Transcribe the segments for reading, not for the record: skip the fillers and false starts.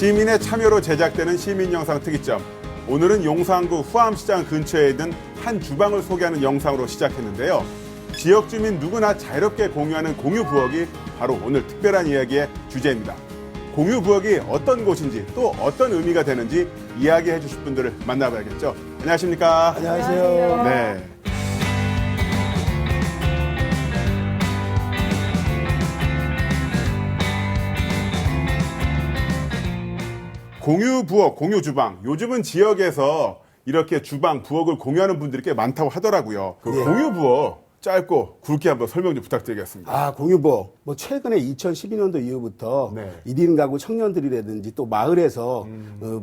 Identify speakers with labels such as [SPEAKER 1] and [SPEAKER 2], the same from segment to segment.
[SPEAKER 1] 시민의 참여로 제작되는 시민영상 특이점. 오늘은 용산구 후암시장 근처에 있는 한 주방을 소개하는 영상으로 시작했는데요. 지역 주민 누구나 자유롭게 공유하는 공유부엌이 바로 오늘 특별한 이야기의 주제입니다. 공유부엌이 어떤 곳인지 또 어떤 의미가 되는지 이야기해 주실 분들을 만나봐야겠죠. 안녕하십니까?
[SPEAKER 2] 안녕하세요.
[SPEAKER 1] 네. 공유 부엌, 공유 주방. 요즘은 지역에서 이렇게 주방, 부엌을 공유하는 분들이 꽤 많다고 하더라고요. 그
[SPEAKER 2] 예.
[SPEAKER 1] 공유 부엌 짧고 굵게 한번 설명 좀 부탁드리겠습니다.
[SPEAKER 2] 공유부엌. 최근에 2012년도 이후부터
[SPEAKER 1] 네.
[SPEAKER 2] 1인 가구 청년들이라든지 또 마을에서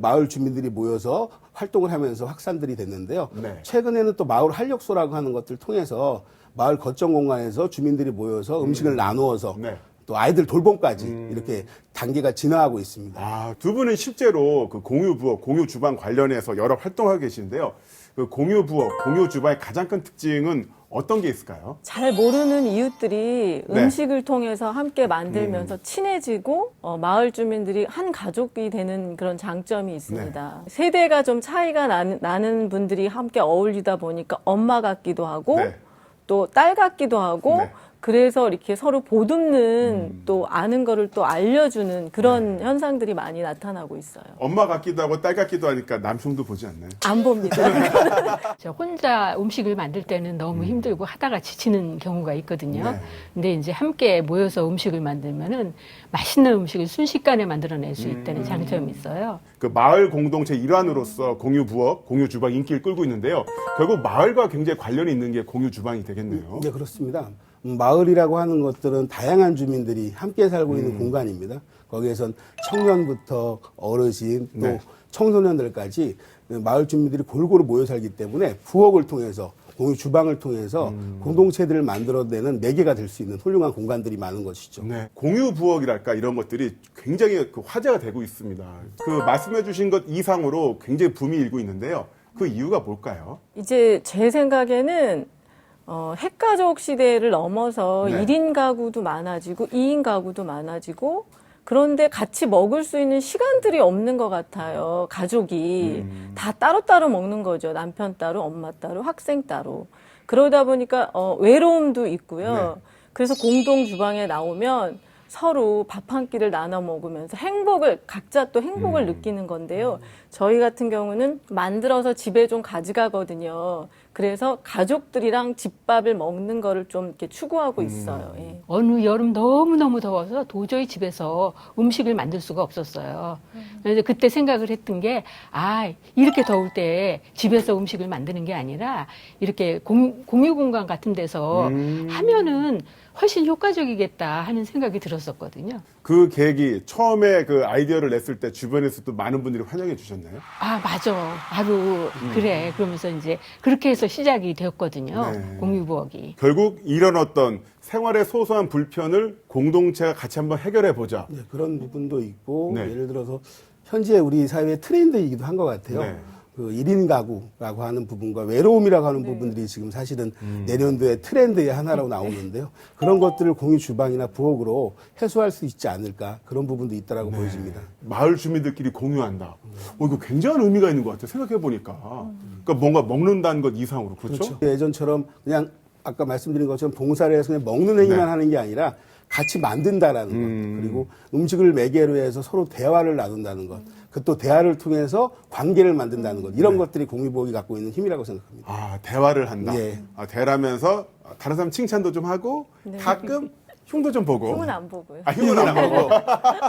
[SPEAKER 2] 마을 주민들이 모여서 활동을 하면서 확산들이 됐는데요.
[SPEAKER 1] 네.
[SPEAKER 2] 최근에는 또 마을 활력소라고 하는 것들을 통해서 마을 거점 공간에서 주민들이 모여서 음식을 나누어서
[SPEAKER 1] 네.
[SPEAKER 2] 또 아이들 돌봄까지 이렇게 단계가 진화하고 있습니다.
[SPEAKER 1] 아, 두 분은 실제로 그 공유 부엌, 공유 주방 관련해서 여러 활동하고 계신데요. 그 공유 부엌, 공유 주방의 가장 큰 특징은 어떤 게 있을까요?
[SPEAKER 3] 잘 모르는 이웃들이
[SPEAKER 1] 네.
[SPEAKER 3] 음식을 통해서 함께 만들면서 친해지고 마을 주민들이 한 가족이 되는 그런 장점이 있습니다. 세대가 좀 차이가 나는 분들이 함께 어울리다 보니까 엄마 같기도 하고
[SPEAKER 1] 네.
[SPEAKER 3] 또 딸 같기도 하고
[SPEAKER 1] 네.
[SPEAKER 3] 그래서 이렇게 서로 보듬는 또 아는 거를 또 알려주는 그런 현상들이 많이 나타나고 있어요.
[SPEAKER 1] 엄마 같기도 하고 딸 같기도 하니까 남성도 보지 않나요?
[SPEAKER 3] 안 봅니다.
[SPEAKER 4] 저 혼자 음식을 만들 때는 너무 힘들고 하다가 지치는 경우가 있거든요.
[SPEAKER 1] 네.
[SPEAKER 4] 근데 이제 함께 모여서 음식을 만들면은 맛있는 음식을 순식간에 만들어낼 수 있다는 장점이 있어요.
[SPEAKER 1] 그 마을 공동체 일환으로서 공유 부엌, 공유 주방 인기를 끌고 있는데요. 결국 마을과 굉장히 관련이 있는 게 공유 주방이 되겠네요.
[SPEAKER 2] 네, 그렇습니다. 마을이라고 하는 것들은 다양한 주민들이 함께 살고 있는 공간입니다. 거기에선 청년부터 어르신 또
[SPEAKER 1] 네.
[SPEAKER 2] 청소년들까지 마을 주민들이 골고루 모여 살기 때문에 부엌을 통해서 공유 주방을 통해서 공동체들을 만들어내는 매개가 될 수 있는 훌륭한 공간들이 많은 것이죠.
[SPEAKER 1] 네, 공유 부엌이랄까 이런 것들이 굉장히 그 화제가 되고 있습니다. 그 말씀해 주신 것 이상으로 굉장히 붐이 일고 있는데요. 그 이유가 뭘까요?
[SPEAKER 3] 이제 제 생각에는 핵가족 시대를 넘어서
[SPEAKER 1] 네.
[SPEAKER 3] 1인 가구도 많아지고 2인 가구도 많아지고 그런데 같이 먹을 수 있는 시간들이 없는 것 같아요. 가족이 다 따로따로 먹는 거죠. 남편 따로, 엄마 따로, 학생 따로. 그러다 보니까 외로움도 있고요.
[SPEAKER 1] 네.
[SPEAKER 3] 그래서 공동 주방에 나오면 서로 밥 한 끼를 나눠 먹으면서 각자 또 행복을 느끼는 건데요. 저희 같은 경우는 만들어서 집에 좀 가져가거든요. 그래서 가족들이랑 집밥을 먹는 거를 좀 이렇게 추구하고 있어요. 예.
[SPEAKER 4] 어느 여름 너무너무 더워서 도저히 집에서 음식을 만들 수가 없었어요. 그래서 그때 생각을 했던 게, 이렇게 더울 때 집에서 음식을 만드는 게 아니라 이렇게 공유 공간 같은 데서 하면은 훨씬 효과적이겠다 하는 생각이 들었었거든요.
[SPEAKER 1] 그 계획이 처음에 그 아이디어를 냈을 때 주변에서도 많은 분들이 환영해 주셨나요?
[SPEAKER 4] 맞아. 바로 그래. 그러면서 이제 그렇게 해서 시작이 되었거든요.
[SPEAKER 1] 네.
[SPEAKER 4] 공유부엌이.
[SPEAKER 1] 결국 이런 어떤 생활의 소소한 불편을 공동체가 같이 한번 해결해 보자.
[SPEAKER 2] 네, 그런 부분도 있고
[SPEAKER 1] 네.
[SPEAKER 2] 예를 들어서 현재 우리 사회의 트렌드이기도 한 것 같아요.
[SPEAKER 1] 네.
[SPEAKER 2] 그 1인 가구라고 하는 부분과 외로움이라고 하는 부분들이 지금 사실은 내년도의 트렌드의 하나로 나오는데요. 그런 것들을 공유 주방이나 부엌으로 해소할 수 있지 않을까 그런 부분도 있다라고 보여집니다.
[SPEAKER 1] 마을 주민들끼리 공유한다. 이거 굉장한 의미가 있는 것 같아요. 생각해 보니까. 그러니까 뭔가 먹는다는 것 이상으로 그렇죠?
[SPEAKER 2] 예전처럼 그냥 아까 말씀드린 것처럼 봉사를 해서 그냥 먹는 행위만
[SPEAKER 1] 네.
[SPEAKER 2] 하는 게 아니라 같이 만든다라는 것, 그리고 음식을 매개로 해서 서로 대화를 나눈다는 것, 그 또 대화를 통해서 관계를 만든다는 것, 이런 것들이 공유부엌이 갖고 있는 힘이라고 생각합니다.
[SPEAKER 1] 대화를 한다.
[SPEAKER 2] 예.
[SPEAKER 1] 대화하면서 다른 사람 칭찬도 좀 하고 가끔 흉도 좀 보고.
[SPEAKER 3] 흉은 안 보고요.
[SPEAKER 1] 흉은 안 보고.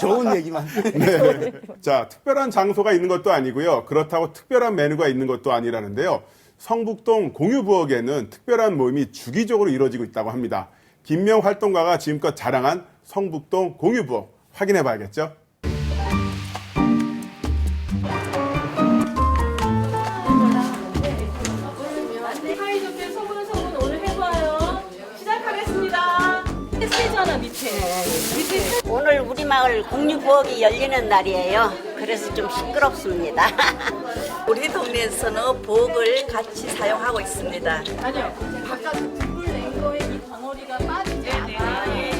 [SPEAKER 2] 좋은 얘기만.
[SPEAKER 1] 네. 자, 특별한 장소가 있는 것도 아니고요. 그렇다고 특별한 메뉴가 있는 것도 아니라는데요. 성북동 공유부엌에는 특별한 모임이 주기적으로 이루어지고 있다고 합니다. 김명 활동가가 지금껏 자랑한 성북동 공유부엌 확인해 봐야겠죠.
[SPEAKER 3] 사이좋게 소근소근 오늘 해봐요. 시작하겠습니다. 세잖아 밑에.
[SPEAKER 5] 오늘 우리 마을 공유부엌이 열리는 날이에요. 그래서 좀 시끄럽습니다. 우리 동네에서는 부엌을 같이 사용하고 있습니다.
[SPEAKER 3] 아니요. 바깥 불 낸 거에 이 덩어리가 빠지지 않아요.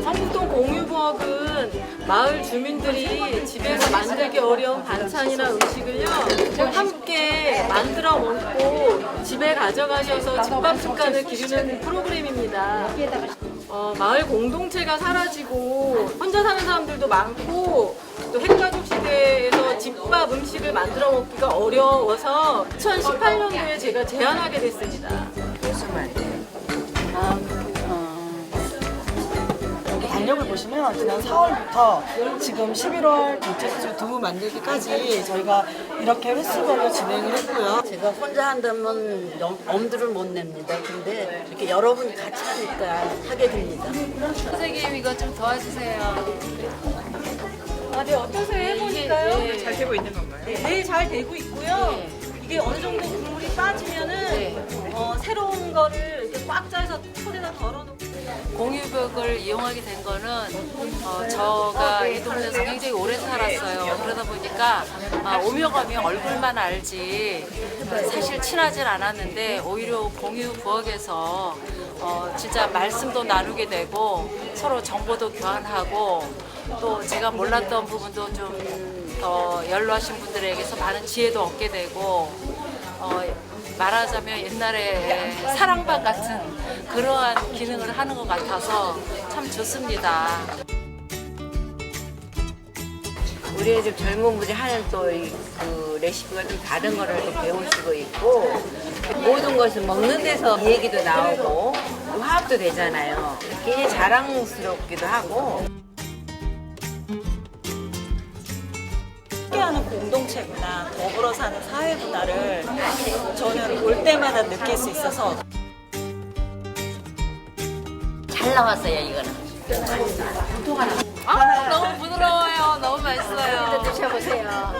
[SPEAKER 3] 성북동 공유부엌은 마을 주민들이 집에서 만들기 어려운 반찬이나 음식을요 함께 만들어 먹고 집에 가져가셔서 집밥 습관을 기르는 프로그램입니다. 마을 공동체가 사라지고 혼자 사는 사람들도 많고 또 핵가족 시대에서 집밥 음식을 만들어 먹기가 어려워서 2018년도에 제가 제안하게 됐습니다.
[SPEAKER 6] 여기 달력을 보시면 지난 4월부터 지금 11월 둘째 주 두부 만들기까지 저희가 이렇게 횟수별로 진행을 했고요.
[SPEAKER 5] 제가 혼자 한다면 엄두를 못 냅니다. 근데 이렇게 여러분이 같이 하니까 하게 됩니다.
[SPEAKER 7] 선생님 이거 좀 도와주세요.
[SPEAKER 3] 아, 네, 어떠세요? 해보니까요?
[SPEAKER 6] 잘 되고 있는 건가요?
[SPEAKER 3] 네, 잘 되고 있고요. 이게 어느 정도 국물이 빠지면은 새로운 거를 이렇게 꽉 짜서 손에다 덜어놓고.
[SPEAKER 7] 공유벽을 이용하게 된 거는 저가 이 동네에서 굉장히 오래 살았어요. 그러다 보니까 오며 가며 얼굴만 알지 사실 친하진 않았는데 오히려 공유부엌에서 진짜 말씀도 나누게 되고 서로 정보도 교환하고 또 제가 몰랐던 부분도 좀 더 연로하신 분들에게서 많은 지혜도 얻게 되고 말하자면 옛날에 사랑방 같은 그러한 기능을 하는 것 같아서 참 좋습니다.
[SPEAKER 5] 우리 집 젊은 분들이 하는 또 그 레시피가 좀 다른 거를 또 배울 수도 있고 모든 것을 먹는 데서 얘기도 나오고 또 화합도 되잖아요. 굉장히 자랑스럽기도 하고.
[SPEAKER 6] 함께하는 공동체구나, 더불어 사는 사회 문화를 저는 올 때마다 느낄 수 있어서
[SPEAKER 5] 잘 나왔어요, 이거는.
[SPEAKER 7] 너무 부드러워요. 너무 맛있어요.
[SPEAKER 5] 드셔보세요.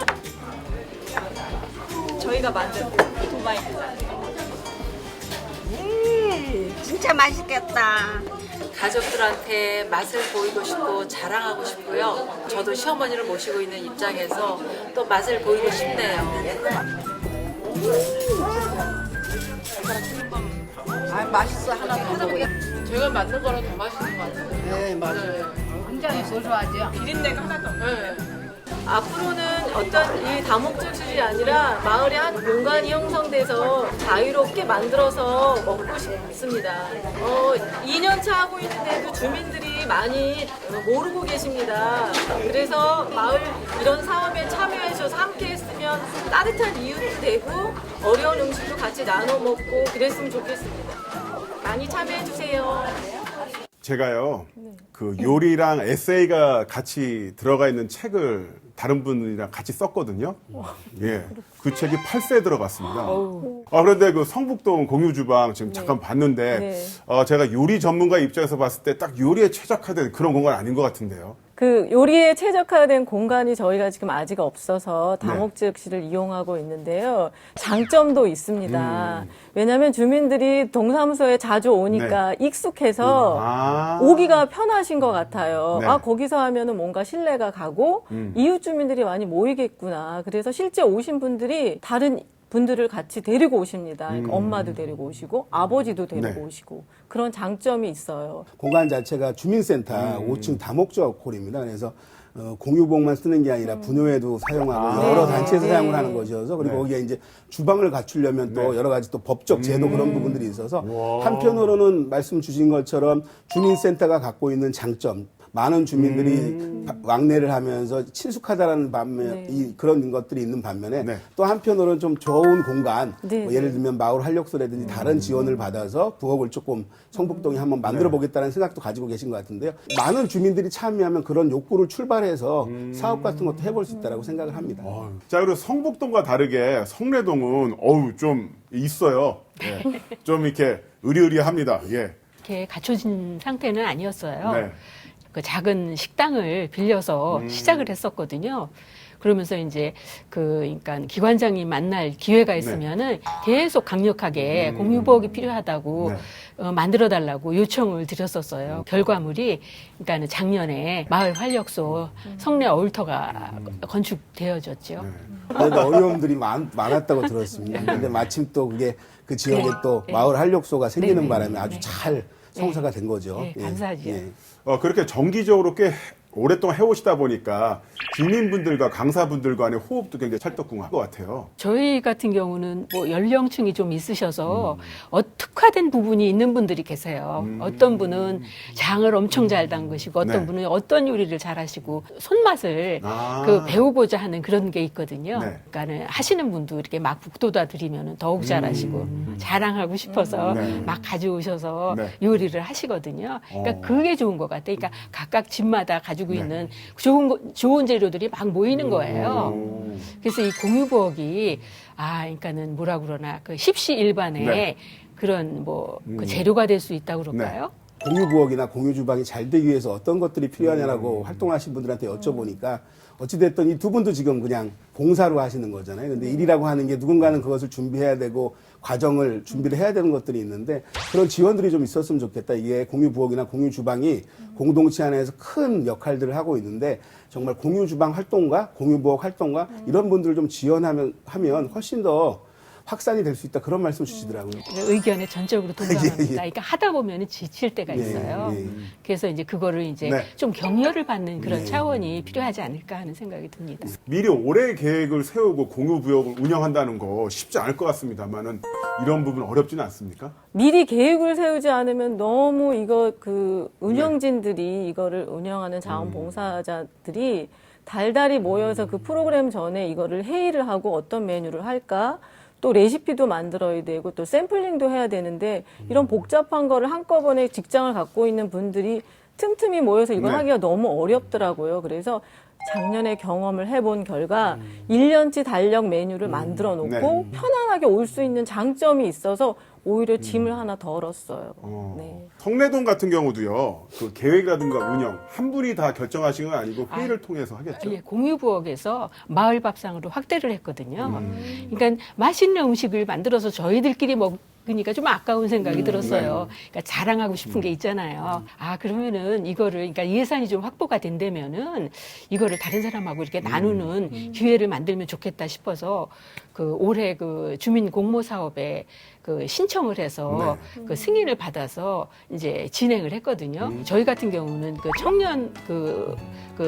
[SPEAKER 6] 저희가 만든 도마입니다.
[SPEAKER 5] 진짜 맛있겠다.
[SPEAKER 7] 가족들한테 맛을 보이고 싶고 자랑하고 싶고요. 저도 시어머니를 모시고 있는 입장에서 또 맛을 보이고 싶네요.
[SPEAKER 5] 맛있어. 하나 더 먹어요.
[SPEAKER 7] 제가 만든 거랑 더 맛있는 것 같아요.
[SPEAKER 5] 네, 맞아요.
[SPEAKER 6] 비린내가 하나도 없어요.
[SPEAKER 7] 네.
[SPEAKER 3] 앞으로는 어떤 이 다목적실이 아니라 마을에 한 공간이 형성돼서 자유롭게 만들어서 먹고 싶습니다. 2년차 하고 있는데도 주민들이 많이 모르고 계십니다. 그래서 마을 이런 사업에 참여해 주셔서 함께 했으면 따뜻한 이웃도 되고 어려운 음식도 같이 나눠 먹고 그랬으면 좋겠습니다. 많이 참여해 주세요.
[SPEAKER 1] 제가요, 그 요리랑 에세이가 같이 들어가 있는 책을 다른 분이랑 같이 썼거든요. 예. 그 책이 8세 들어갔습니다. 그런데 그 성북동 공유주방 지금 잠깐 봤는데,
[SPEAKER 3] 네.
[SPEAKER 1] 제가 요리 전문가 입장에서 봤을 때 딱 요리에 최적화된 그런 공간 아닌 것 같은데요.
[SPEAKER 3] 그 요리에 최적화된 공간이 저희가 지금 아직 없어서 다목적실을 이용하고 있는데요. 장점도 있습니다. 왜냐하면 주민들이 동사무소에 자주 오니까 익숙해서 오기가 편하신 것 같아요.
[SPEAKER 1] 네.
[SPEAKER 3] 거기서 하면은 뭔가 신뢰가 가고 이웃 주민들이 많이 모이겠구나. 그래서 실제 오신 분들이 다른 분들을 같이 데리고 오십니다. 그러니까 엄마도 데리고 오시고 아버지도 데리고
[SPEAKER 1] 네.
[SPEAKER 3] 오시고 그런 장점이 있어요.
[SPEAKER 2] 공간 자체가 주민센터 5층 다목적 홀입니다. 그래서 공유복만 쓰는 게 아니라 분유에도 사용하고 여러 단체에서 사용을 하는 것이어서 그리고 거기에 이제 주방을 갖추려면 또 여러 가지 또 법적 제도 그런 부분들이 있어서 한편으로는 말씀 주신 것처럼 주민센터가 갖고 있는 장점 많은 주민들이 왕래를 하면서 친숙하다라는 반면 그런 것들이 있는 반면에
[SPEAKER 1] 네.
[SPEAKER 2] 또 한편으로는 좀 좋은 공간
[SPEAKER 3] 네,
[SPEAKER 2] 뭐 예를 들면 마을 활력소라든지 다른 지원을 받아서 부엌을 조금 성북동에 한번 만들어 보겠다는 생각도 가지고 계신 것 같은데요. 많은 주민들이 참여하면 그런 욕구를 출발해서 사업 같은 것도 해볼 수 있다라고 생각을 합니다.
[SPEAKER 1] 자, 그리고 성북동과 다르게 성내동은 좀 있어요. 예. 좀 이렇게 의리의리합니다. 예.
[SPEAKER 4] 이렇게 갖춰진 상태는 아니었어요.
[SPEAKER 1] 네.
[SPEAKER 4] 그 작은 식당을 빌려서 시작을 했었거든요. 그러면서 이제 그러니까 기관장님 만날 기회가 있으면은 계속 강력하게 공유부엌이 필요하다고 만들어 달라고 요청을 드렸었어요. 결과물이 그러니까 작년에 마을 활력소 성내 어울터가 건축되어졌죠.
[SPEAKER 2] 그래도 어려움들이 많았다고 들었습니다. 근데 마침 또 그게 그 지역에
[SPEAKER 4] 네.
[SPEAKER 2] 또 마을 활력소가 생기는
[SPEAKER 4] 네.
[SPEAKER 2] 바람에 아주 잘 성사가 된 거죠.
[SPEAKER 4] 네, 감사하죠.
[SPEAKER 1] 그렇게 정기적으로 꽤 오랫동안 해오시다 보니까 주민분들과 강사분들 간의 호흡도 굉장히 찰떡궁합한 것 같아요.
[SPEAKER 4] 저희 같은 경우는 뭐 연령층이 좀 있으셔서 특화된 부분이 있는 분들이 계세요. 어떤 분은 장을 엄청 잘 담그시고 어떤
[SPEAKER 1] 네.
[SPEAKER 4] 분은 어떤 요리를 잘 하시고 손맛을
[SPEAKER 1] 아.
[SPEAKER 4] 그 배우고자 하는 그런 게 있거든요.
[SPEAKER 1] 네.
[SPEAKER 4] 그러니까는 하시는 분도 이렇게 막 북돋아 드리면 더욱 잘하시고 자랑하고 싶어서
[SPEAKER 1] 네.
[SPEAKER 4] 막 가져오셔서
[SPEAKER 1] 네.
[SPEAKER 4] 요리를 하시거든요. 그러니까 그게 좋은 것 같아요. 그러니까 각각 집마다 가지고
[SPEAKER 1] 네.
[SPEAKER 4] 있는 좋은 재료들이 막 모이는 거예요. 그래서 이 공유부엌이 그러니까는 뭐라 그러나 그 십시일반의
[SPEAKER 1] 네.
[SPEAKER 4] 그런 뭐 그 재료가 될 수 있다고 그럴까요?
[SPEAKER 2] 공유부엌이나 공유주방이 잘 되기 위해서 어떤 것들이 필요하냐라고 활동하신 분들한테 여쭤보니까 어찌됐든 이 두 분도 지금 그냥 봉사로 하시는 거잖아요. 근데 일이라고 하는 게 누군가는 그것을 준비해야 되고 과정을 준비를 해야 되는 것들이 있는데 그런 지원들이 좀 있었으면 좋겠다. 이게 공유부엌이나 공유주방이 공동체 안에서 큰 역할들을 하고 있는데 정말 공유주방 활동과 공유부엌 활동과 이런 분들을 좀 지원하면 훨씬 더 확산이 될 수 있다. 그런 말씀 주시더라고요.
[SPEAKER 4] 의견에 전적으로 동감합니다.
[SPEAKER 2] 예, 예.
[SPEAKER 4] 그러니까 하다 보면 지칠 때가 있어요.
[SPEAKER 2] 예.
[SPEAKER 4] 그래서 이제 그거를 이제
[SPEAKER 1] 네.
[SPEAKER 4] 좀 격려를 받는 그런 차원이 필요하지 않을까 하는 생각이 듭니다.
[SPEAKER 1] 미리 오래 계획을 세우고 공유부역을 운영한다는 거 쉽지 않을 것 같습니다만은 이런 부분 어렵지는 않습니까?
[SPEAKER 3] 미리 계획을 세우지 않으면 너무 그 운영진들이 이거를 운영하는 자원봉사자들이 달달이 모여서 그 프로그램 전에 이거를 회의를 하고 어떤 메뉴를 할까? 또 레시피도 만들어야 되고 또 샘플링도 해야 되는데 이런 복잡한 거를 한꺼번에 직장을 갖고 있는 분들이 틈틈이 모여서 이걸
[SPEAKER 1] 네.
[SPEAKER 3] 하기가 너무 어렵더라고요. 그래서 작년에 경험을 해본 결과 1년치 달력 메뉴를 만들어 놓고
[SPEAKER 1] 네.
[SPEAKER 3] 편안하게 올 수 있는 장점이 있어서 오히려 짐을 하나 덜었어요. 네.
[SPEAKER 1] 성내동 같은 경우도요. 그 계획이라든가 운영 한 분이 다 결정하시는 건 아니고 회의를 통해서 하겠죠.
[SPEAKER 4] 예, 공유부엌에서 마을 밥상으로 확대를 했거든요. 그러니까 맛있는 음식을 만들어서 저희들끼리 먹으니까 좀 아까운 생각이 들었어요. 그러니까 자랑하고 싶은 게 있잖아요. 그러면은 이거를 그러니까 예산이 좀 확보가 된다면은 이거를 다른 사람하고 이렇게 나누는 기회를 만들면 좋겠다 싶어서 그 올해 그 주민 공모 사업에 그 신청을 해서 그 승인을 받아서 이제 진행을 했거든요. 저희 같은 경우는 그 청년 그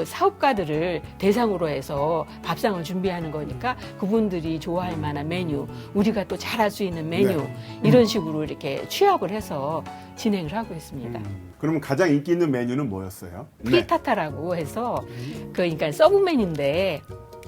[SPEAKER 4] 사업가들을 대상으로 해서 밥상을 준비하는 거니까 그분들이 좋아할 만한 메뉴, 우리가 또 잘할 수 있는 메뉴 이런 식으로 이렇게 취합을 해서 진행을 하고 있습니다.
[SPEAKER 1] 그러면 가장 인기 있는 메뉴는 뭐였어요?
[SPEAKER 4] 프리타타라고 해서 그러니까 서브맨인데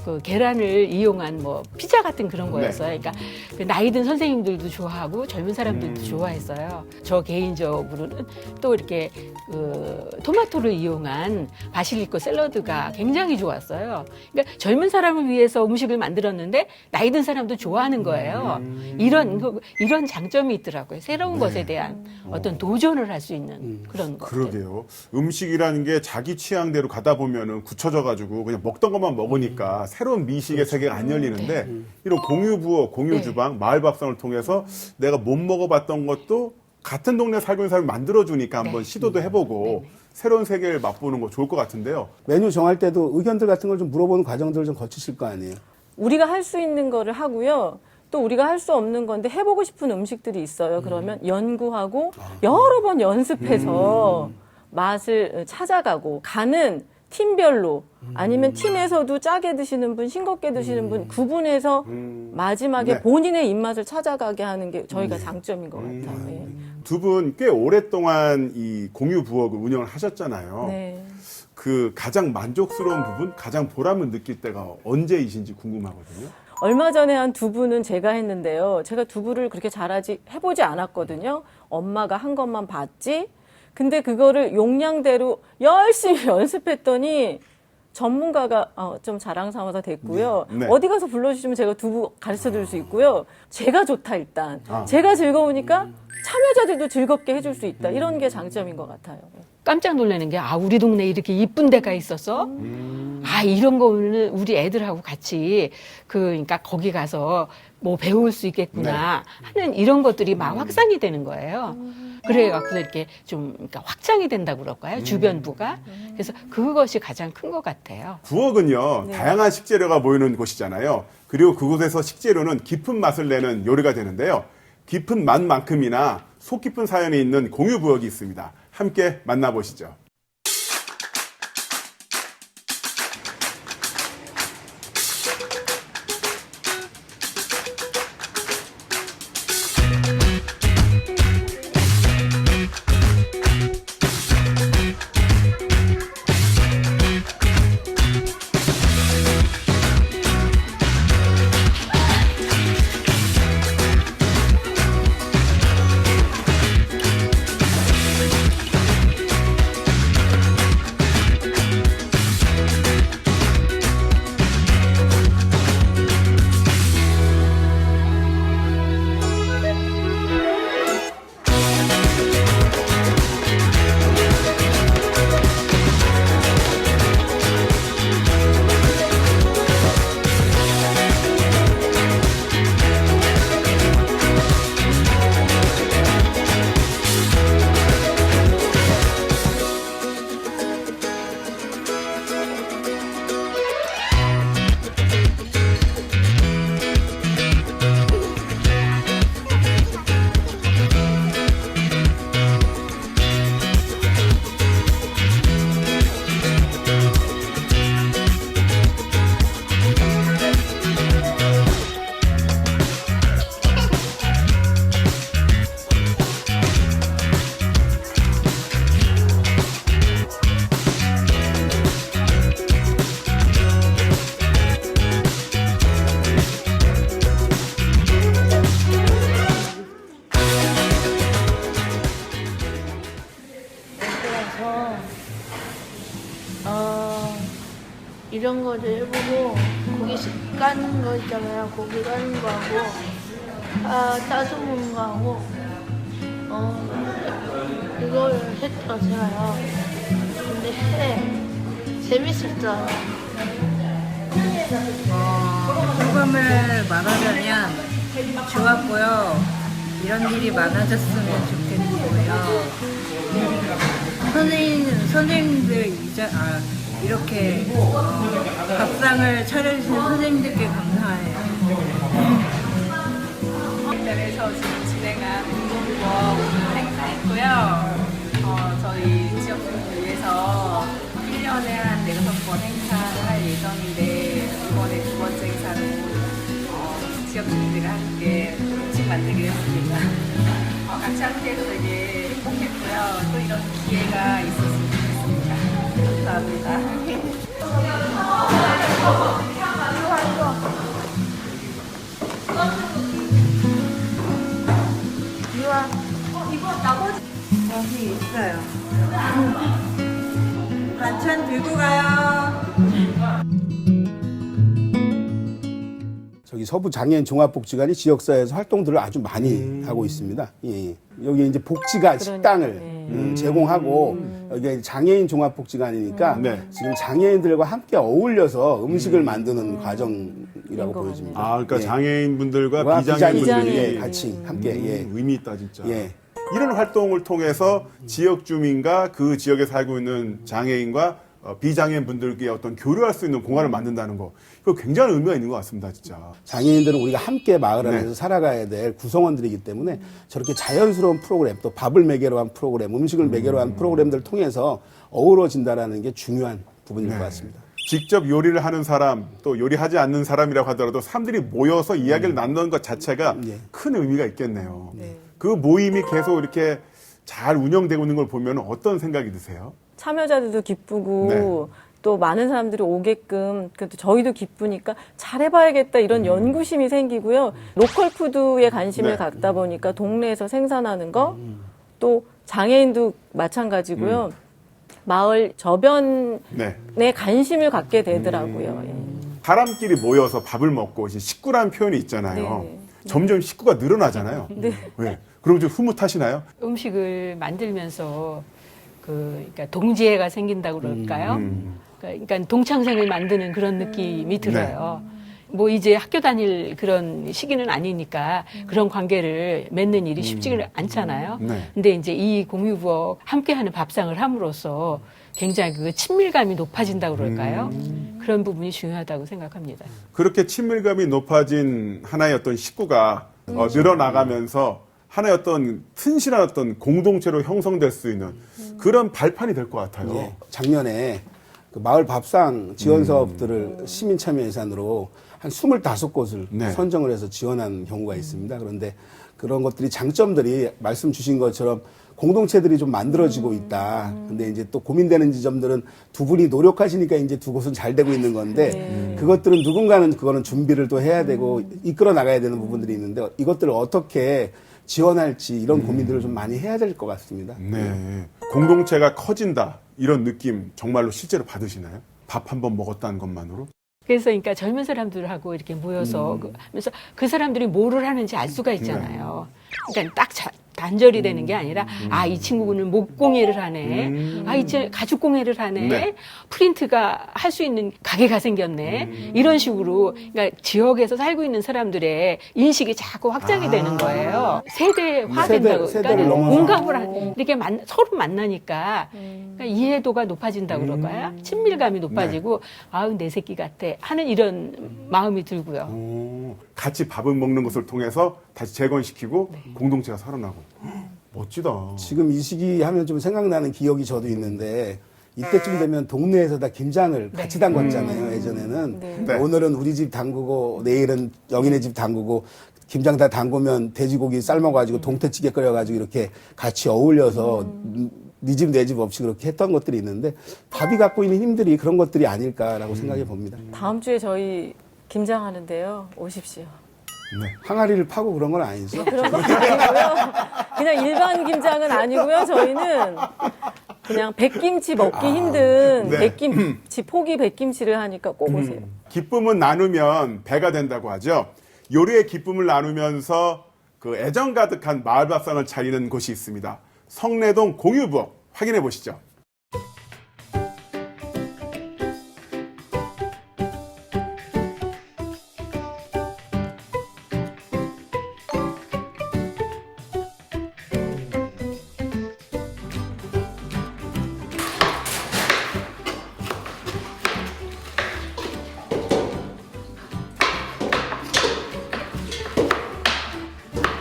[SPEAKER 4] 그 계란을 이용한 뭐 피자 같은 그런 거였어요. 그러니까 그 나이든 선생님들도 좋아하고 젊은 사람들도 좋아했어요. 저 개인적으로는 또 이렇게 그 토마토를 이용한 바실리코 샐러드가 굉장히 좋았어요. 그러니까 젊은 사람을 위해서 음식을 만들었는데 나이든 사람도 좋아하는 거예요. 이런 장점이 있더라고요. 새로운 것에 대한 어떤 도전을 할 수 있는 그런 것.
[SPEAKER 1] 그러게요. 음식이라는 게 자기 취향대로 가다 보면은 굳혀져 가지고 그냥 먹던 것만 먹으니까 새로운 미식의 세계가 안 열리는데 이런 공유부엌, 공유주방, 마을밥상을 통해서 내가 못 먹어봤던 것도 같은 동네 살고 있는 사람이 만들어주니까 한번 시도도 해보고 새로운 세계를 맛보는 거 좋을 것 같은데요.
[SPEAKER 2] 메뉴 정할 때도 의견들 같은 걸 좀 물어보는 과정들을 좀 거치실 거 아니에요.
[SPEAKER 3] 우리가 할 수 있는 거를 하고요. 또 우리가 할 수 없는 건데 해보고 싶은 음식들이 있어요. 그러면 연구하고 여러 번 연습해서 맛을 찾아가고 간은 팀별로 아니면 팀에서도 짜게 드시는 분, 싱겁게 드시는 분 구분해서 마지막에
[SPEAKER 1] 네.
[SPEAKER 3] 본인의 입맛을 찾아가게 하는 게 저희가 장점인 것 같아요. 예.
[SPEAKER 1] 두 분 꽤 오랫동안 이 공유부엌을 운영을 하셨잖아요.
[SPEAKER 3] 네.
[SPEAKER 1] 그 가장 만족스러운 부분, 가장 보람을 느낄 때가 언제이신지 궁금하거든요.
[SPEAKER 3] 얼마 전에 한 두부는 제가 했는데요. 제가 두부를 그렇게 해보지 않았거든요. 엄마가 한 것만 봤지. 근데 그거를 용량대로 열심히 연습했더니 전문가가 좀 자랑 삼아서 됐고요.
[SPEAKER 1] 네.
[SPEAKER 3] 어디 가서 불러주시면 제가 두부 가르쳐 드릴 수 있고요. 제가 좋다 일단. 제가 즐거우니까 참여자들도 즐겁게 해줄 수 있다. 이런 게 장점인 것 같아요.
[SPEAKER 4] 깜짝 놀라는 게, 우리 동네에 이렇게 이쁜 데가 있어서, 이런 거는 우리 애들하고 같이, 그러니까 거기 가서 뭐 배울 수 있겠구나 하는 이런 것들이 막 확산이 되는 거예요. 그래갖고 이렇게 좀, 그러니까 확장이 된다고 그럴까요? 주변부가. 그래서 그것이 가장 큰 것 같아요.
[SPEAKER 1] 부엌은요, 다양한 식재료가 모이는 곳이잖아요. 그리고 그곳에서 식재료는 깊은 맛을 내는 요리가 되는데요. 깊은 맛만큼이나 속 깊은 사연이 있는 공유 부엌이 있습니다. 함께 만나보시죠.
[SPEAKER 8] 이런 거를 해보고 고기 까는 거 있잖아요. 고기 까는 거 하고 따서 거 하고 이거를 했잖아요. 근데 재밌었어요.
[SPEAKER 5] 소감을 말하자면 좋았고요. 이런 일이 많아졌으면 좋겠고요. 선생님들 이렇게 밥상을 차려주신 선생님들께 감사해요.
[SPEAKER 9] 그래서 지금 진행한 공동부엌 행사했고요. 저희 지역분들 위해서 1년에 한 4-5번 행사를 할 예정인데 이번에 2번째 행사로 지역 주민들과 함께 음식 만들기로 했습니다. 같이 함께해서 되게 행복했고요. 또 이런 기회가 있었으면 좋겠습니다. 감사합니다.
[SPEAKER 5] 여기 있어요. 반찬 들고 가요.
[SPEAKER 2] 저기 서부 장애인 종합복지관이 지역사회에서 활동들을 아주 많이 하고 있습니다. 예. 여기 이제 복지관 식당을 제공하고 여기 장애인 종합복지관이니까 지금 장애인들과 함께 어울려서 음식을 만드는 과정이라고 보여집니다.
[SPEAKER 1] 그러니까
[SPEAKER 2] 예.
[SPEAKER 1] 장애인분들과 비장애인분들이
[SPEAKER 2] 같이 함께
[SPEAKER 1] 의미 있다 진짜.
[SPEAKER 2] 예.
[SPEAKER 1] 이런 활동을 통해서 지역 주민과 그 지역에 살고 있는 장애인과 비장애인 분들께 어떤 교류할 수 있는 공간을 만든다는 거, 이거 굉장히 의미가 있는 것 같습니다, 진짜.
[SPEAKER 2] 장애인들은 우리가 함께 마을 안에서 살아가야 될 구성원들이기 때문에 저렇게 자연스러운 프로그램, 또 밥을 매개로 한 프로그램, 음식을 매개로 한 프로그램들을 통해서 어우러진다라는 게 중요한 부분인 것 같습니다.
[SPEAKER 1] 직접 요리를 하는 사람, 또 요리하지 않는 사람이라고 하더라도 사람들이 모여서 이야기를 나누는 것 자체가 큰 의미가 있겠네요. 그 모임이 계속 이렇게 잘 운영되고 있는 걸 보면 어떤 생각이 드세요?
[SPEAKER 3] 참여자들도 기쁘고
[SPEAKER 1] 네.
[SPEAKER 3] 또 많은 사람들이 오게끔 그래도 저희도 기쁘니까 잘해봐야겠다 이런 연구심이 생기고요. 로컬 푸드에 관심을
[SPEAKER 1] 네.
[SPEAKER 3] 갖다 보니까 동네에서 생산하는 거 또 장애인도 마찬가지고요. 마을 저변에
[SPEAKER 1] 네.
[SPEAKER 3] 관심을 갖게 되더라고요. 예.
[SPEAKER 1] 사람끼리 모여서 밥을 먹고 이제 식구라는 표현이 있잖아요.
[SPEAKER 3] 네.
[SPEAKER 1] 점점 식구가 늘어나잖아요.
[SPEAKER 3] 네.
[SPEAKER 1] 네. 그럼 좀 흐뭇하시나요?
[SPEAKER 4] 음식을 만들면서 그러니까 동지애가 생긴다고 그럴까요? 그러니까 동창생을 만드는 그런 느낌이 들어요. 뭐 이제 학교 다닐 그런 시기는 아니니까 그런 관계를 맺는 일이 쉽지가 않잖아요.
[SPEAKER 1] 네.
[SPEAKER 4] 근데 이제 이 공유부엌 함께하는 밥상을 함으로써 굉장히 그 친밀감이 높아진다고 그럴까요? 그런 부분이 중요하다고 생각합니다.
[SPEAKER 1] 그렇게 친밀감이 높아진 하나의 어떤 식구가 늘어나가면서 하나의 어떤 튼실한 어떤 공동체로 형성될 수 있는 그런 발판이 될 것 같아요.
[SPEAKER 2] 예, 작년에 그 마을 밥상 지원 사업들을 시민 참여 예산으로 한 25곳을
[SPEAKER 1] 네.
[SPEAKER 2] 선정을 해서 지원한 경우가 있습니다. 그런데 그런 것들이 장점들이 말씀 주신 것처럼 공동체들이 좀 만들어지고 있다. 근데 이제 또 고민되는 지점들은 두 분이 노력하시니까 이제 두 곳은 잘 되고 있는 건데 그것들은 누군가는 그거는 준비를 또 해야 되고 이끌어 나가야 되는 부분들이 있는데 이것들을 어떻게 지원할지 이런 고민들을 좀 많이 해야 될 것 같습니다.
[SPEAKER 1] 네. 공동체가 커진다. 이런 느낌 정말로 실제로 받으시나요? 밥 한 번 먹었다는 것만으로?
[SPEAKER 4] 그래서 그러니까 젊은 사람들하고 이렇게 모여서 하면서 그 사람들이 뭐를 하는지 알 수가 있잖아요. 그러니까 딱 단절이 되는 게 아니라 아, 이 친구는 목공예를 하네. 아, 이제 가죽공예를 하네.
[SPEAKER 1] 네.
[SPEAKER 4] 프린트가 할 수 있는 가게가 생겼네. 이런 식으로 그러니까 지역에서 살고 있는 사람들의 인식이 자꾸 확장이 되는 거예요. 세대화된다고.
[SPEAKER 2] 세대를
[SPEAKER 4] 그러니까
[SPEAKER 2] 넘어서.
[SPEAKER 4] 공감을 이렇게 서로 만나니까 그러니까 이해도가 높아진다고 그럴까요? 친밀감이 높아지고 아우 내 새끼 같아 하는 이런 마음이 들고요.
[SPEAKER 1] 같이 밥을 먹는 것을 통해서 다시 재건시키고 공동체가 살아나고. 멋지다.
[SPEAKER 2] 지금 이 시기 하면 좀 생각나는 기억이 저도 있는데 이때쯤 되면 동네에서 다 김장을 같이 담궜잖아요. 예전에는
[SPEAKER 1] 네.
[SPEAKER 2] 오늘은 우리 집 담그고 내일은 영인의 집 담그고 김장 다 담그면 돼지고기 삶아가지고 동태찌개 끓여가지고 이렇게 같이 어울려서 네 집 내 집 없이 그렇게 했던 것들이 있는데 밥이 갖고 있는 힘들이 그런 것들이 아닐까라고 생각해 봅니다.
[SPEAKER 3] 다음 주에 저희 김장하는데요. 오십시오.
[SPEAKER 2] 항아리를 파고 그런 건 아니죠.
[SPEAKER 3] 그런 건 아니고요. 그냥 일반 김장은 아니고요. 저희는 그냥 백김치 먹기 힘든
[SPEAKER 1] 네.
[SPEAKER 3] 백김치, 포기 백김치를 하니까 꼭 오세요.
[SPEAKER 1] 기쁨은 나누면 배가 된다고 하죠. 요리의 기쁨을 나누면서 그 애정 가득한 마을 밥상을 차리는 곳이 있습니다. 성내동 공유부엌 확인해 보시죠.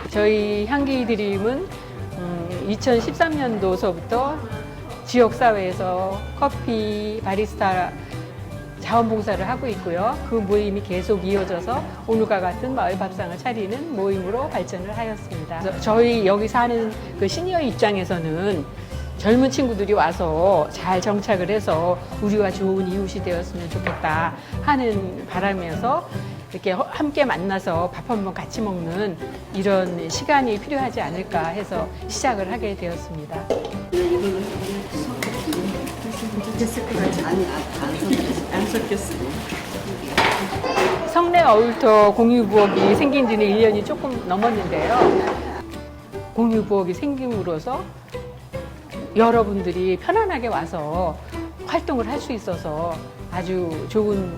[SPEAKER 4] 저희 향기 드림은 2013년도서부터 지역사회에서 커피, 바리스타 자원봉사를 하고 있고요. 그 모임이 계속 이어져서 오늘과 같은 마을 밥상을 차리는 모임으로 발전을 하였습니다. 그래서 저희 여기 사는 그 시니어 입장에서는 젊은 친구들이 와서 잘 정착을 해서 우리와 좋은 이웃이 되었으면 좋겠다 하는 바람에서 이렇게 함께 만나서 밥 한번 같이 먹는 이런 시간이 필요하지 않을까 해서 시작을 하게 되었습니다. 성내 어울터 공유부엌이 생긴 지는 1년이 조금 넘었는데요. 공유부엌이 생김으로써 여러분들이 편안하게 와서 활동을 할 수 있어서 아주 좋은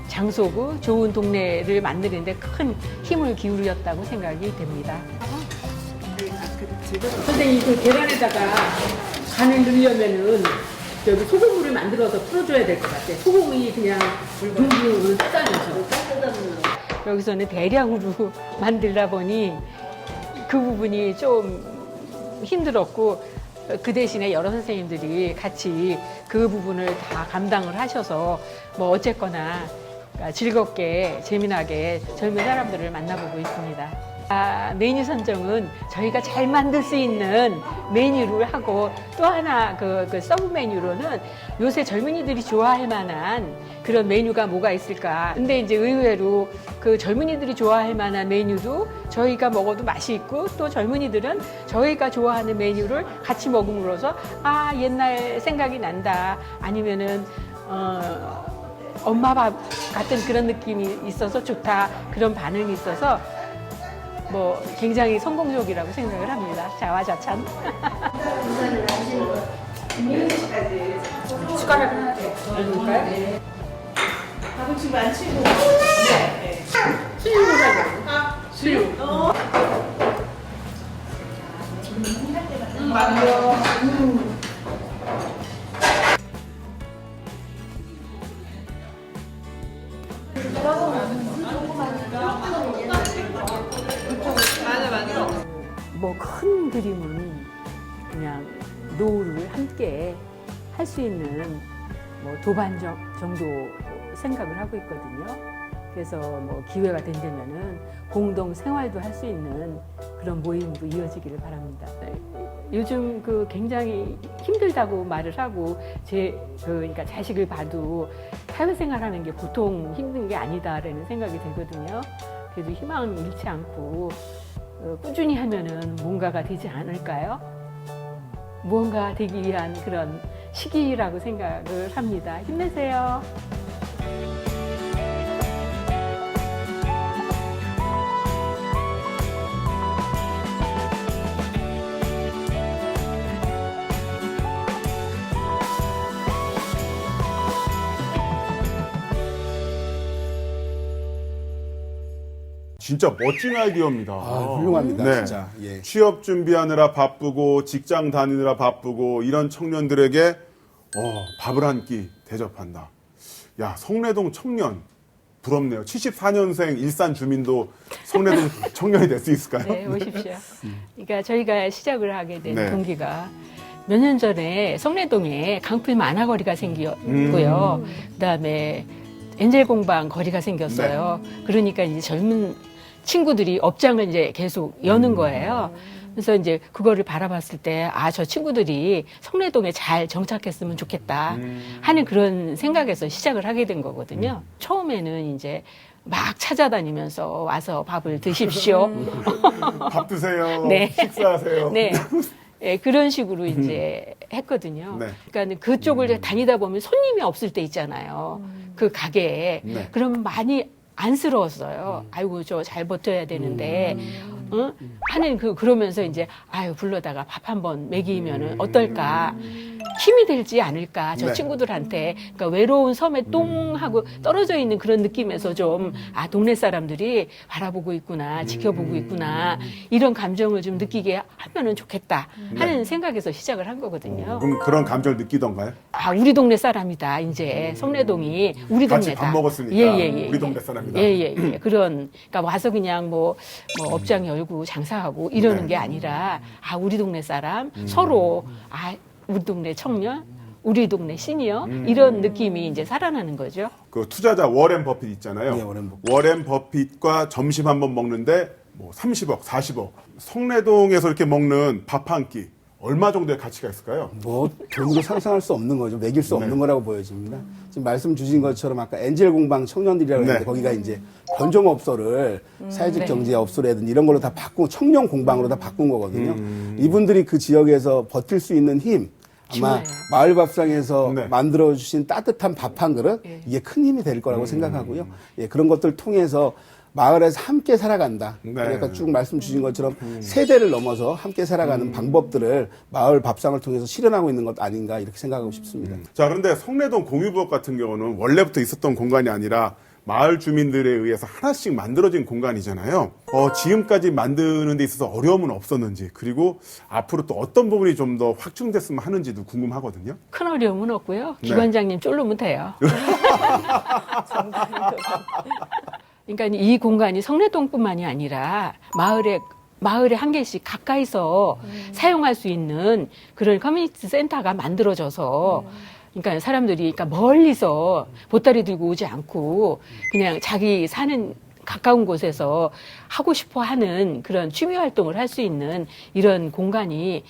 [SPEAKER 4] 장소고 좋은 동네를 만드는데 큰 힘을 기울였다고 생각이 됩니다. 선생님, 그 계란에다가 간을 넣으려면은 여기 소금물을 만들어서 풀어줘야 될 것 같아요. 소금이 그냥 둥둥 떠다녀서. 여기서는 대량으로 만들다 보니 그 부분이 좀 힘들었고 그 대신에 여러 선생님들이 같이 그 부분을 다 감당을 하셔서 뭐 어쨌거나 즐겁게 재미나게 젊은 사람들을 만나보고 있습니다. 메뉴 선정은 저희가 잘 만들 수 있는 메뉴를 하고 또 하나 그 서브 메뉴로는 요새 젊은이들이 좋아할 만한 그런 메뉴가 뭐가 있을까. 근데 이제 의외로 그 젊은이들이 좋아할 만한 메뉴도 저희가 먹어도 맛이 있고 또 젊은이들은 저희가 좋아하는 메뉴를 같이 먹음으로써 아, 옛날 생각이 난다. 아니면은 엄마 밥 같은 그런 느낌이 있어서 좋다. 그런 반응이 있어서 뭐 굉장히 성공적이라고 생각을 합니다. 자화자찬. 뭐 큰 그림은 그냥 노후를 함께 할 수 있는 뭐 도반 정도 생각을 하고 있거든요. 그래서 뭐 기회가 된다면은 공동 생활도 할 수 있는 그런 모임도 이어지기를 바랍니다. 요즘 그 굉장히 힘들다고 말을 하고 그러니까 자식을 봐도 사회생활하는 게 보통 힘든 게 아니다라는 생각이 들거든요. 그래도 희망을 잃지 않고 꾸준히 하면은 뭔가가 되지 않을까요? 무언가 되기 위한 그런 시기라고 생각을 합니다. 힘내세요.
[SPEAKER 1] 진짜 멋진 아이디어입니다.
[SPEAKER 2] 훌륭합니다,
[SPEAKER 1] 네.
[SPEAKER 2] 진짜. 예.
[SPEAKER 1] 취업 준비하느라 바쁘고 직장 다니느라 바쁘고 이런 청년들에게 밥을 한 끼 대접한다. 야, 성내동 청년 부럽네요. 74년생 일산 주민도 성내동 청년이 될 수 있을까요?
[SPEAKER 4] 네, 오십시오. 그러니까 저희가 시작을 하게 된
[SPEAKER 1] 네.
[SPEAKER 4] 동기가 몇 년 전에 성내동에 강풀 만화거리가 생겼고요. 그다음에 엔젤 공방 거리가 생겼어요. 그러니까 이제 젊은 친구들이 업장을 이제 계속 여는 거예요. 그래서 이제 그거를 바라봤을 때, 아, 저 친구들이 성내동에 잘 정착했으면 좋겠다 하는 그런 생각에서 시작을 하게 된 거거든요. 처음에는 이제 막 찾아다니면서 와서 밥을 드십시오.
[SPEAKER 1] 밥 드세요.
[SPEAKER 4] 네.
[SPEAKER 1] 식사하세요.
[SPEAKER 4] 네. 네, 그런 식으로 이제 했거든요.
[SPEAKER 1] 네.
[SPEAKER 4] 그러니까 그쪽을 다니다 보면 손님이 없을 때 있잖아요. 그 가게에.
[SPEAKER 1] 네.
[SPEAKER 4] 그러면 많이 안쓰러웠어요. 아이고, 저 잘 버텨야 되는데. 하는 그러면서 이제, 아유, 불러다가 밥 한번 먹이면은 어떨까. 힘이 되지 않을까. 저
[SPEAKER 1] 네.
[SPEAKER 4] 친구들한테. 그러니까 외로운 섬에 똥 하고 떨어져 있는 그런 느낌에서 좀, 아, 동네 사람들이 바라보고 있구나. 지켜보고 있구나. 이런 감정을 좀 느끼게 하면은 좋겠다. 하는 생각에서 시작을 한 거거든요.
[SPEAKER 1] 그럼 그런 감정을 느끼던가요?
[SPEAKER 4] 아, 우리 동네 사람이다. 이제 성내동이 우리
[SPEAKER 1] 같이
[SPEAKER 4] 동네다.
[SPEAKER 1] 밥 먹었으니까
[SPEAKER 4] 예.
[SPEAKER 1] 우리 동네 사람이다.
[SPEAKER 4] 예. 그러니까 와서 그냥 뭐 업장 열고 장사하고 이러는
[SPEAKER 1] 네.
[SPEAKER 4] 게 아니라, 아, 우리 동네 사람 서로, 아, 우리 동네 청년, 우리 동네 시니어 이런 느낌이 이제 살아나는 거죠.
[SPEAKER 1] 그 투자자 워렌 버핏 있잖아요.
[SPEAKER 2] 네, 워렌 버핏.
[SPEAKER 1] 워렌 버핏과 점심 한번 먹는데 뭐 30억, 40억. 성내동에서 이렇게 먹는 밥 한 끼 얼마 정도의 가치가 있을까요?
[SPEAKER 2] 뭐 돈으로 상상할 수 없는 거죠. 매길 수 없는 거라고 보여집니다. 지금 말씀 주신 것처럼 아까 엔젤 공방 청년들이라고 했는데
[SPEAKER 1] 네.
[SPEAKER 2] 거기가 이제 변종업소를 사회적 경제 업소라든지 이런 걸로 다 바꾸고 청년 공방으로 다 바꾼 거거든요. 이분들이 그 지역에서 버틸 수 있는 힘 아마
[SPEAKER 4] 좋아요.
[SPEAKER 2] 마을 밥상에서
[SPEAKER 1] 네.
[SPEAKER 2] 만들어주신 따뜻한 밥 한 그릇 이게 큰 힘이 될 거라고 생각하고요. 예, 그런 것들 통해서 마을에서 함께 살아간다.
[SPEAKER 1] 네.
[SPEAKER 2] 그러니까 쭉 말씀 주신 것처럼 세대를 넘어서 함께 살아가는 방법들을 마을 밥상을 통해서 실현하고 있는 것 아닌가 이렇게 생각하고 싶습니다.
[SPEAKER 1] 자, 그런데 성내동 공유부업 같은 경우는 원래부터 있었던 공간이 아니라 마을 주민들에 의해서 하나씩 만들어진 공간이잖아요. 지금까지 만드는 데 있어서 어려움은 없었는지, 그리고 앞으로 또 어떤 부분이 좀 더 확충됐으면 하는지도 궁금하거든요.
[SPEAKER 4] 큰 어려움은 없고요.
[SPEAKER 1] 네.
[SPEAKER 4] 기관장님 쫄르면 돼요. 그러니까 이 공간이 성내동뿐만이 아니라 마을에 한 개씩 가까이서 사용할 수 있는 그런 커뮤니티 센터가 만들어져서 그러니까 사람들이 그러니까 멀리서 보따리 들고 오지 않고 그냥 자기 사는 가까운 곳에서 하고 싶어 하는 그런 취미 활동을 할 수 있는 이런 공간이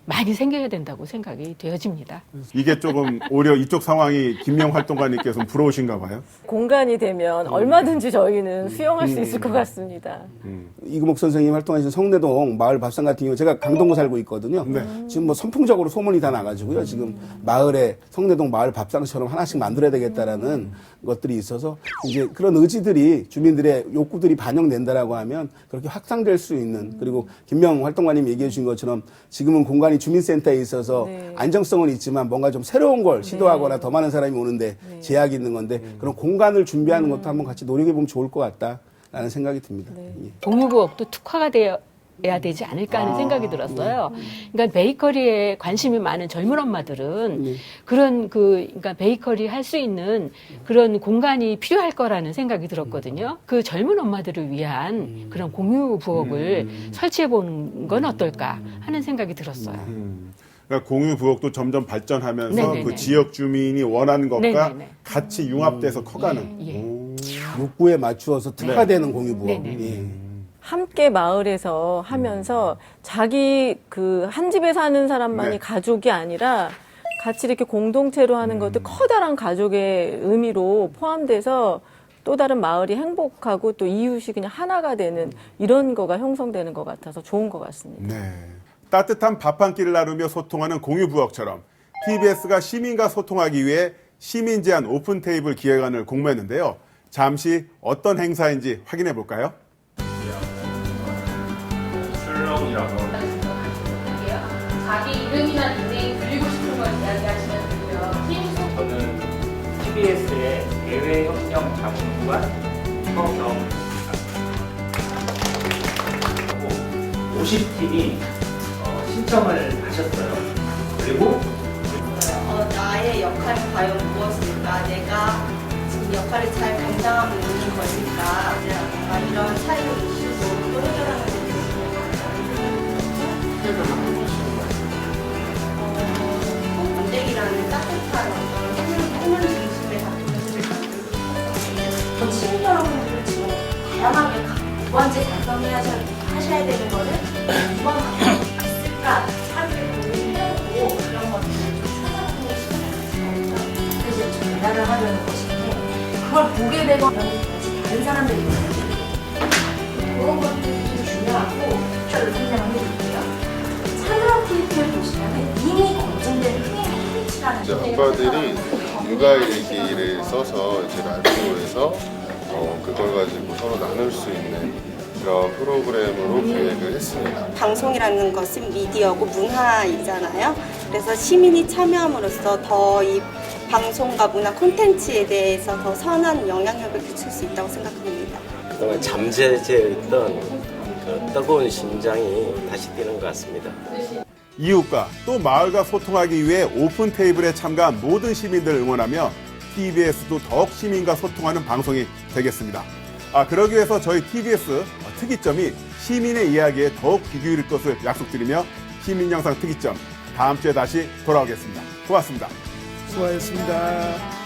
[SPEAKER 4] 많이 생겨야 된다고 생각이 되어집니다.
[SPEAKER 1] 이게 조금 오히려 이쪽 상황이 김명 활동가님께서는 부러우신가 봐요.
[SPEAKER 3] 공간이 되면 얼마든지 저희는 수용할 수 있을 것 같습니다.
[SPEAKER 2] 이금옥 선생님 활동하신 성내동 마을 밥상 같은 경우 제가 강동구 살고 있거든요. 지금 뭐 선풍적으로 소문이 다 나가지고요. 지금 마을에 성내동 마을 밥상처럼 하나씩 만들어야 되겠다라는 것들이 있어서 이제 그런 의지들이 주민들의 욕구들이 반영된다라고 하면 그렇게 확산될 수 있는, 그리고 김명 활동가님 얘기해 주신 것처럼 지금은 공간이 주민센터에 있어서 안정성은 있지만 뭔가 좀 새로운 걸 시도하거나 더 많은 사람이 오는데 제약이 있는 건데 그런 공간을 준비하는 것도 한번 같이 노력해보면 좋을 것 같다라는 생각이 듭니다. 예.
[SPEAKER 4] 공유부엌도 특화가 되어야 되지 않을까 하는 생각이 들었어요. 그러니까 베이커리에 관심이 많은 젊은 엄마들은 그런 그러니까 베이커리 할 수 있는 그런 공간이 필요할 거라는 생각이 들었거든요. 그 젊은 엄마들을 위한 그런 공유 부엌을 설치해 보는 건 어떨까 하는 생각이 들었어요.
[SPEAKER 1] 그러니까 공유 부엌도 점점 발전하면서
[SPEAKER 4] 네네네.
[SPEAKER 1] 그 지역 주민이 원하는 것과
[SPEAKER 4] 네네네.
[SPEAKER 1] 같이 융합돼서 커가는.
[SPEAKER 4] 예.
[SPEAKER 2] 욕구에 맞추어서 특화되는 공유부엌.
[SPEAKER 4] 네네.
[SPEAKER 2] 예.
[SPEAKER 3] 함께 마을에서 하면서 자기 그 한 집에 사는 사람만이
[SPEAKER 1] 네.
[SPEAKER 3] 가족이 아니라 같이 이렇게 공동체로 하는 것도 커다란 가족의 의미로 포함돼서 또 다른 마을이 행복하고 또 이웃이 그냥 하나가 되는 이런 거가 형성되는 것 같아서 좋은 것 같습니다.
[SPEAKER 1] 네. 따뜻한 밥 한 끼를 나누며 소통하는 공유 부엌처럼 TBS가 시민과 소통하기 위해 시민 제한 오픈 테이블 기획안을 공모했는데요. 잠시 어떤 행사인지 확인해 볼까요?
[SPEAKER 10] 자기 이름이나 닉네임 들리고 싶은 걸 이야기하시면 되고요.
[SPEAKER 11] 저는 TBS의 대외협력 자문관 서경입니다. 50팀이 신청을 하셨어요. 그리고
[SPEAKER 8] 나의 역할이 과연 무엇일까? 내가 지금 역할을 잘 감당하고 있는 것일까? 이런 사회적 이슈도 또 해결하는 데 번데기라는 따뜻한 어떤 소문 중심의 작품들을 만들고 싶어서 시민 여러분들은 지금 다양하게 두 번째 작성하셔야 되는 거는 이번 작품이 있을까? 사람들이 고민해보고 그런 것들을 좀 찾아보는 시간을 가지고 그래서 좀 배달을 하려는 것인데 그걸 보게 되고 다른 사람들이 그런 것들이 좀 중요하고 픽처를 설명을 해드릴게요. 찬드라TV를 보시면 이미 검증된 흥행 콘텐츠라는
[SPEAKER 12] 아빠들이 육아일기를 써서 제가 알고해서 그걸 가지고 서로 나눌 수 있는 그런 프로그램으로 계획을 했습니다.
[SPEAKER 8] 방송이라는 것은 미디어고 문화이잖아요. 그래서 시민이 참여함으로써 더 이 방송과 문화 콘텐츠에 대해서 더 선한 영향력을 끼칠 수 있다고 생각합니다.
[SPEAKER 13] 그동안 잠재되었던 그 뜨거운 심장이 다시 뛰는 것 같습니다.
[SPEAKER 1] 이웃과 또 마을과 소통하기 위해 오픈 테이블에 참가한 모든 시민들을 응원하며 TBS도 더욱 시민과 소통하는 방송이 되겠습니다. 그러기 위해서 저희 TBS 특이점이 시민의 이야기에 더욱 귀 기울일 것을 약속드리며 시민영상 특이점 다음 주에 다시 돌아오겠습니다. 고맙습니다.
[SPEAKER 2] 수고하셨습니다.